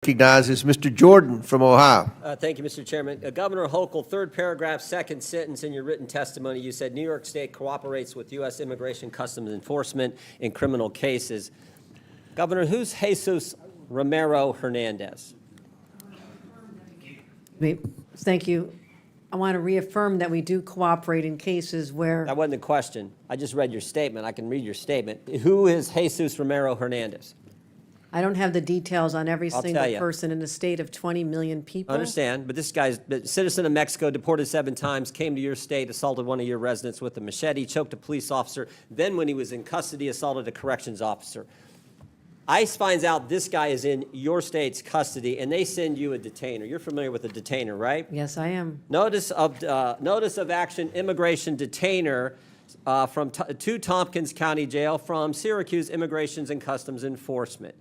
recognizes Mr. Jordan from Ohio. Thank you, Mr. Chairman. Governor Hochul, third paragraph, second sentence in your written testimony, you said New York State cooperates with U.S. Immigration Customs Enforcement in criminal cases. Governor, who's Jesus Romero Hernandez? Thank you. I want to reaffirm that we do cooperate in cases where... That wasn't the question. I just read your statement. I can read your statement. Who is Jesus Romero Hernandez? I don't have the details on every I'll single tell you. person in a state of 20 million people. I understand, but this guy's a citizen of Mexico, deported 7 times, came to your state, assaulted one of your residents with a machete, choked a police officer, then when he was in custody, assaulted a corrections officer. ICE finds out this guy is in your state's custody, and they send you a detainer. You're familiar with a detainer, right? Yes, I am. Notice of action, immigration detainer to Tompkins County Jail from Syracuse Immigrations and Customs Enforcement.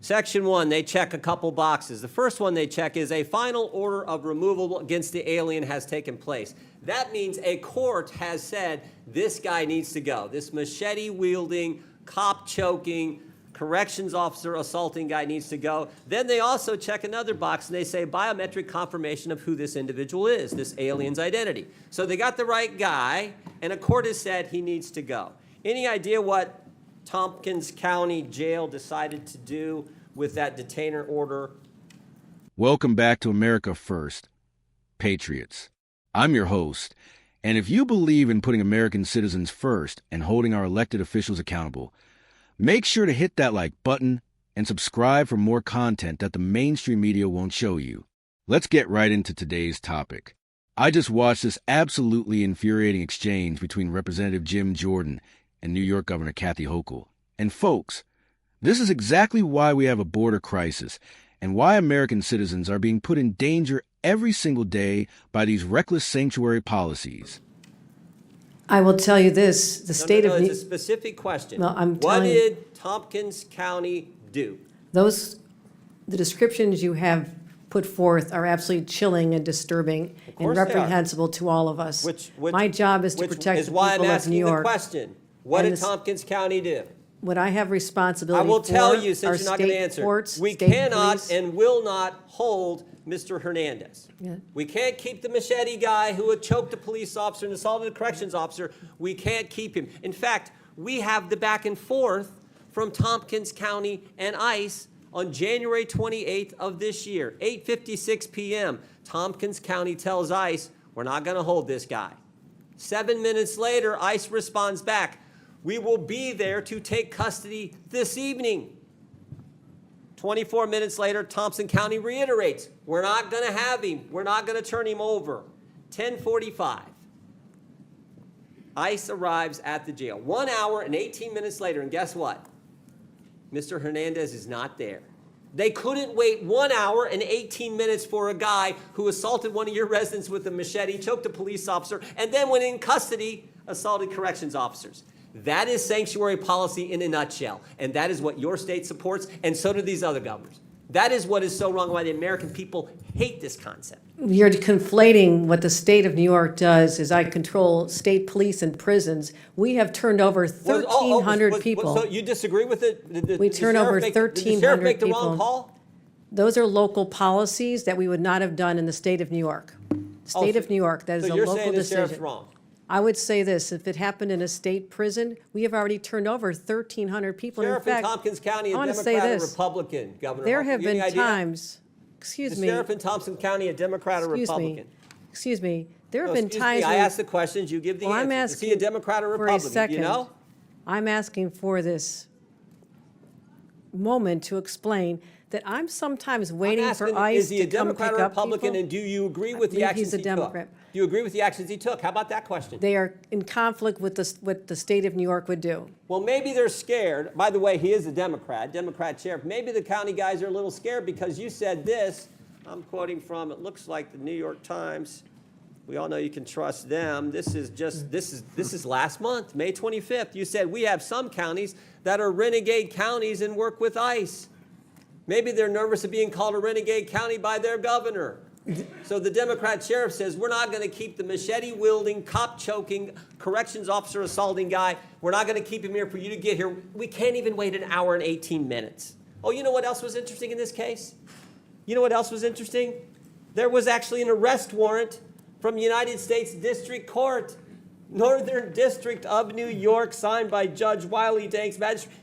Section 1, they check a couple boxes. The first one they check is a final order of removal against the alien has taken place. That means a court has said this guy needs to go. This machete-wielding, cop-choking, corrections officer assaulting guy needs to go. Then they also check another box and they say biometric confirmation of who this individual is, this alien's identity. So they got the right guy, and a court has said he needs to go. Any idea what Tompkins County Jail decided to do with that detainer order? Welcome back to America First, Patriots. I'm your host, and if you believe in putting American citizens first and holding our elected officials accountable, make sure to hit that like button and subscribe for more content that the mainstream media won't show you. Let's get right into today's topic. I just watched this absolutely infuriating exchange between Representative Jim Jordan and New York Governor Kathy Hochul. And folks, this is exactly why we have a border crisis and why American citizens are being put in danger every single day by these reckless sanctuary policies. I will tell you this, the state of... It's a specific question. No, I'm what telling did Tompkins County do? the descriptions you have put forth are absolutely chilling and disturbing and course they are. reprehensible to all of us. My job is to Which protect is the why I'm people of asking New the York. question. What And did this- Tompkins County do? What I have I responsibility will for tell you, are since you're not going to state answer, courts, we state cannot police. and will not hold Mr. Hernandez. Yeah. We can't keep the machete guy who had choked a police officer and assaulted a corrections officer. We can't keep him. In fact, we have the back and forth from Tompkins County and ICE on January 28th of this year, 8:56 p.m. Tompkins County tells ICE, we're not going to hold this guy. 7 minutes later, ICE responds back, we will be there to take custody this evening. 24 minutes later, Thompson County reiterates, we're not going to have him. We're not going to turn him over. 10:45. ICE arrives at the jail. 1 hour and 18 minutes later, and guess what? Mr. Hernandez is not there. They couldn't wait 1 hour and 18 minutes for a guy who assaulted one of your residents with a machete, choked a police officer, and then when in custody, assaulted corrections officers. That is sanctuary policy in a nutshell, and that is what your state supports, and so do these other governors. That is what is so wrong, why the American people hate this concept. You're conflating what the state of New York does is I control state police and prisons. We have turned over 1,300 people. So you disagree with it? We turn over 1,300 Did the sheriff make the wrong people. call? Those are local policies that we would not have done in the state of New York. State of New York, that is a So you're local saying the sheriff's decision. wrong? I would say this, if it happened in a state prison, we have already turned over 1,300 people. And in Sheriff in fact, Tompkins County, I a want to say Democrat or this. Republican, Governor There Hochul? have You any been idea? times, excuse The me, sheriff in Thompson County, a Democrat or Republican? excuse me, there have No, been excuse times me, I when- ask the questions, you give the Well, I'm answers. Is he a asking Democrat or for a Republican? Do you second. know? I'm asking for this moment to explain that I'm sometimes waiting I'm for asking, ICE is he a to come Democrat pick or up Republican, people. and do you agree I with the believe actions he's a he took? Democrat. Do you agree with the actions he took? How about that question? They are in conflict with what the state of New York would do. Well, maybe they're scared. By the way, he is a Democrat sheriff. Maybe the county guys are a little scared because you said this. I'm quoting from, it looks like the New York Times. We all know you can trust them. This is last month, May 25th. You said we have some counties that are renegade counties and work with ICE. Maybe they're nervous of being called a renegade county by their governor. So the Democrat sheriff says, we're not going to keep the machete-wielding, cop-choking, corrections officer assaulting guy. We're not going to keep him here for you to get here. We can't even wait an hour and 18 minutes. Oh, you know what else was interesting in this case? You know what else was interesting? There was actually an arrest warrant from United States District Court, Northern District of New York, signed by Judge Wiley Danks, magistrate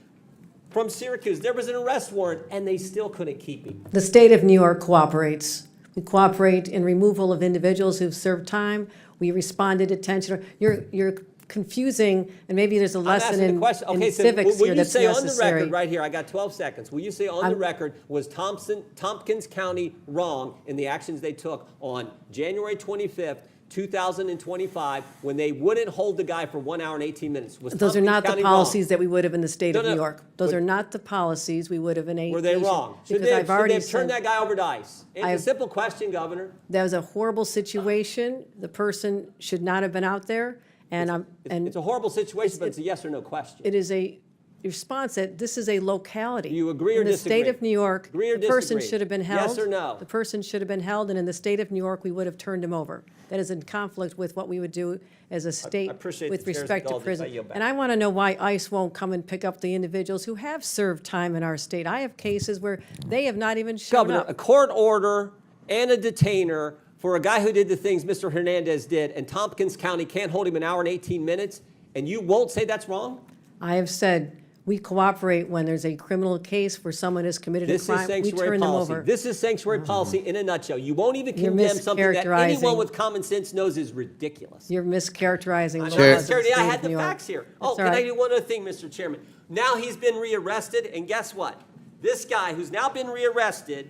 from Syracuse. There was an arrest warrant, and they still couldn't keep him. The state of New York cooperates. We cooperate in removal of individuals who've served time. We respond to detention. You're confusing, and maybe there's a lesson in civics here that's necessary. Will you say on the record right here, I got 12 seconds, will you say on the record, was Tompkins County wrong in the actions they took on January 25th, 2025, when they wouldn't hold the guy for 1 hour and 18 minutes? Those are not the policies that we would have in the state of New York. Those are not the policies we would have in a Were they wrong? Should they have turned that guy over to ICE? It's a simple question, Governor. That was a horrible situation. The person should not have been out there. It's a horrible situation, but it's a yes or no question. It is a response that this is a locality. Do you agree or disagree? In the state of New York, the person should have been held. Yes or no? The person should have been held, and in the state of New York, we would have turned him over. That is in conflict with what we would do as a state with respect to prison. And I want to know why ICE won't come and pick up the individuals who have served time in our state. I have cases where they have not even shown up. Governor, a court order and a detainer for a guy who did the things Mr. Hernandez did, and Tompkins County can't hold him an hour and 18 minutes, and you won't say that's wrong? I have said we cooperate when there's a criminal case where someone has committed a crime. We turn them over. This is sanctuary policy in a nutshell. You won't even condemn something that anyone with common sense knows is ridiculous. You're mischaracterizing the laws of the state I had the facts here. Oh, can I do one other thing, Mr. Chairman? Now he's been rearrested, and guess what? This guy who's now been rearrested,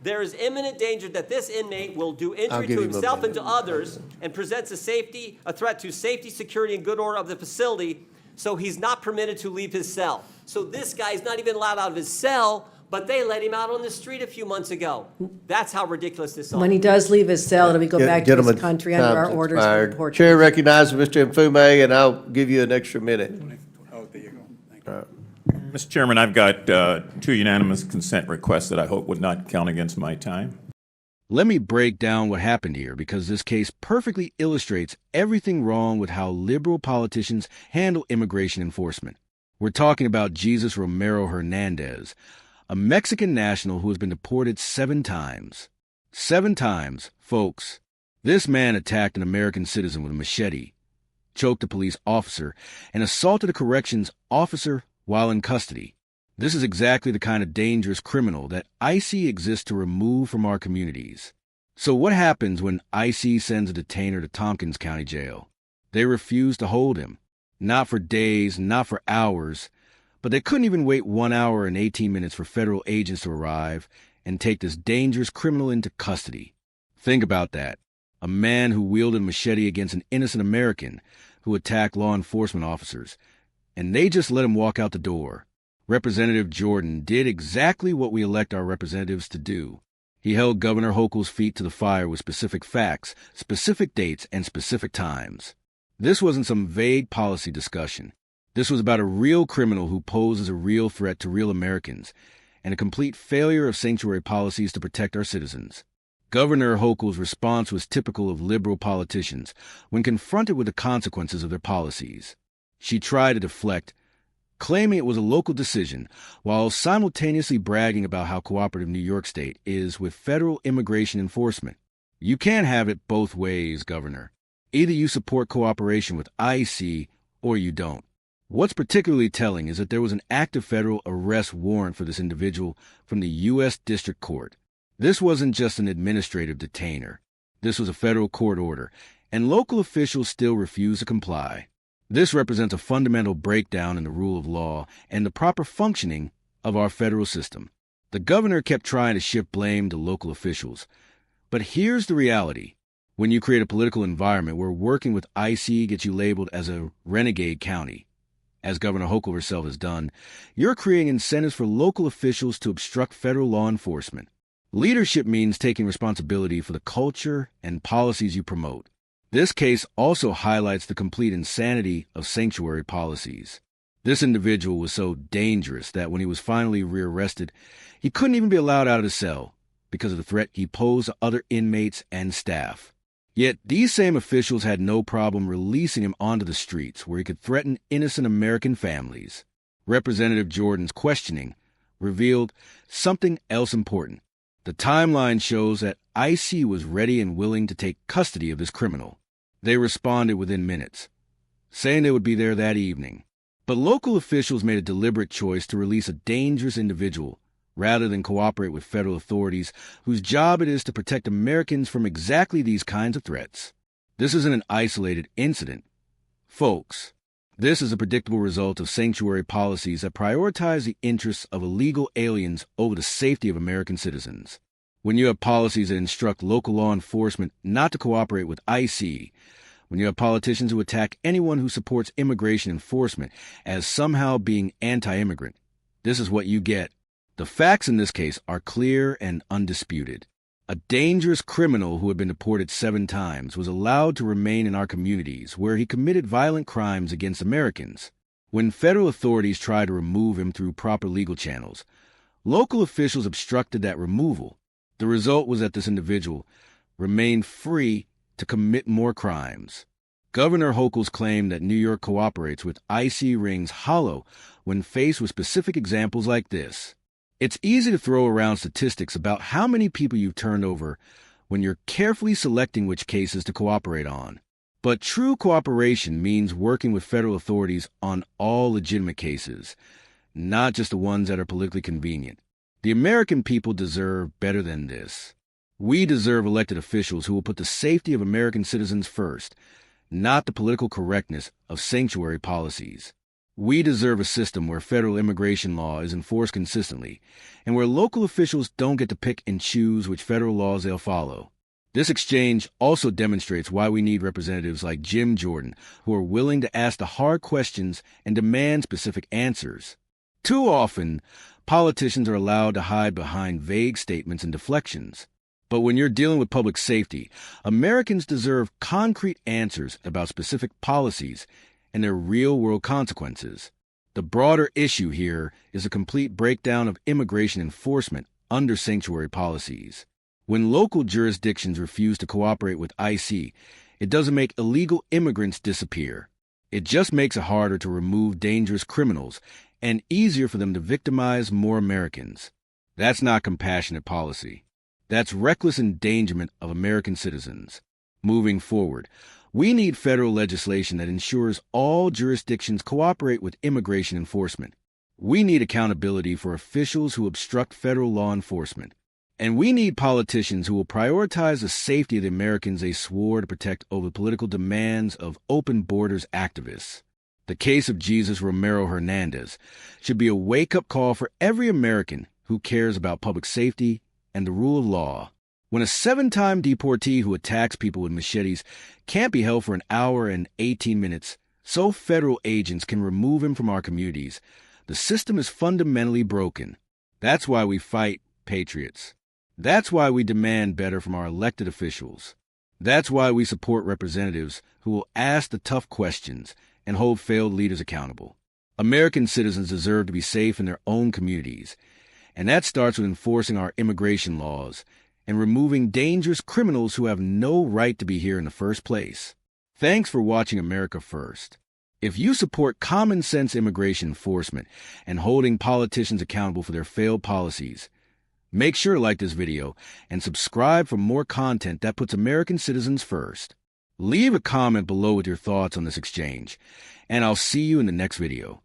there is imminent danger that this inmate will do injury to himself and to others and presents a threat to safety, security, and good order of the facility, so he's not permitted to leave his cell. So this guy's not even allowed out of his cell, but they let him out on the street a few months ago. That's how ridiculous this is. When he does leave his cell, it'll go back to his country under our orders of deportation. Chair recognizes Mr. Mfume, and I'll give you an extra minute. Oh, there you go. Thank you. Mr. Chairman, I've got 2 unanimous consent requests that I hope would not count against my time. Let me break down what happened here, because this case perfectly illustrates everything wrong with how liberal politicians handle immigration enforcement. We're talking about Jesus Romero Hernandez, a Mexican national who has been deported 7 times. 7 times, folks. This man attacked an American citizen with a machete, choked a police officer, and assaulted a corrections officer while in custody. This is exactly the kind of dangerous criminal that ICE exists to remove from our communities. So what happens when ICE sends a detainer to Tompkins County Jail? They refuse to hold him. Not for days, not for hours, but they couldn't even wait 1 hour and 18 minutes for federal agents to arrive and take this dangerous criminal into custody. Think about that. A man who wielded a machete against an innocent American who attacked law enforcement officers, and they just let him walk out the door. Representative Jordan did exactly what we elect our representatives to do. He held Governor Hochul's feet to the fire with specific facts, specific dates, and specific times. This wasn't some vague policy discussion. This was about a real criminal who poses a real threat to real Americans, and a complete failure of sanctuary policies to protect our citizens. Governor Hochul's response was typical of liberal politicians when confronted with the consequences of their policies. She tried to deflect, claiming it was a local decision, while simultaneously bragging about how cooperative New York State is with federal immigration enforcement. You can't have it both ways, Governor. Either you support cooperation with ICE or you don't. What's particularly telling is that there was an active federal arrest warrant for this individual from the U.S. District Court. This wasn't just an administrative detainer. This was a federal court order, and local officials still refuse to comply. This represents a fundamental breakdown in the rule of law and the proper functioning of our federal system. The governor kept trying to shift blame to local officials. But here's the reality. When you create a political environment where working with ICE gets you labeled as a renegade county, as Governor Hochul herself has done, you're creating incentives for local officials to obstruct federal law enforcement. Leadership means taking responsibility for the culture and policies you promote. This case also highlights the complete insanity of sanctuary policies. This individual was so dangerous that when he was finally rearrested, he couldn't even be allowed out of his cell because of the threat he posed to other inmates and staff. Yet these same officials had no problem releasing him onto the streets where he could threaten innocent American families. Representative Jordan's questioning revealed something else important. The timeline shows that IC was ready and willing to take custody of this criminal. They responded within minutes, saying they would be there that evening. But local officials made a deliberate choice to release a dangerous individual rather than cooperate with federal authorities whose job it is to protect Americans from exactly these kinds of threats. This isn't an isolated incident. Folks, this is a predictable result of sanctuary policies that prioritize the interests of illegal aliens over the safety of American citizens. When you have policies that instruct local law enforcement not to cooperate with IC, when you have politicians who attack anyone who supports immigration enforcement as somehow being anti-immigrant, this is what you get. The facts in this case are clear and undisputed. A dangerous criminal who had been deported 7 times was allowed to remain in our communities where he committed violent crimes against Americans. When federal authorities tried to remove him through proper legal channels, local officials obstructed that removal. The result was that this individual remained free to commit more crimes. Governor Hochul's claim that New York cooperates with IC rings hollow when faced with specific examples like this. It's easy to throw around statistics about how many people you've turned over when you're carefully selecting which cases to cooperate on. But true cooperation means working with federal authorities on all legitimate cases, not just the ones that are politically convenient. The American people deserve better than this. We deserve elected officials who will put the safety of American citizens first, not the political correctness of sanctuary policies. We deserve a system where federal immigration law is enforced consistently, and where local officials don't get to pick and choose which federal laws they'll follow. This exchange also demonstrates why we need representatives like Jim Jordan, who are willing to ask the hard questions and demand specific answers. Too often, politicians are allowed to hide behind vague statements and deflections. But when you're dealing with public safety, Americans deserve concrete answers about specific policies and their real-world consequences. The broader issue here is a complete breakdown of immigration enforcement under sanctuary policies. When local jurisdictions refuse to cooperate with IC, it doesn't make illegal immigrants disappear. It just makes it harder to remove dangerous criminals and easier for them to victimize more Americans. That's not compassionate policy. That's reckless endangerment of American citizens. Moving forward, we need federal legislation that ensures all jurisdictions cooperate with immigration enforcement. We need accountability for officials who obstruct federal law enforcement. And we need politicians who will prioritize the safety of the Americans they swore to protect over the political demands of open borders activists. The case of Jesus Romero Hernandez should be a wake-up call for every American who cares about public safety and the rule of law. When a 7-time deportee who attacks people with machetes can't be held for an hour and 18 minutes so federal agents can remove him from our communities, the system is fundamentally broken. That's why we fight, patriots. That's why we demand better from our elected officials. That's why we support representatives who will ask the tough questions and hold failed leaders accountable. American citizens deserve to be safe in their own communities, and that starts with enforcing our immigration laws and removing dangerous criminals who have no right to be here in the first place. Thanks for watching America First. If you support common sense immigration enforcement and holding politicians accountable for their failed policies, make sure to like this video and subscribe for more content that puts American citizens first. Leave a comment below with your thoughts on this exchange, and I'll see you in the next video.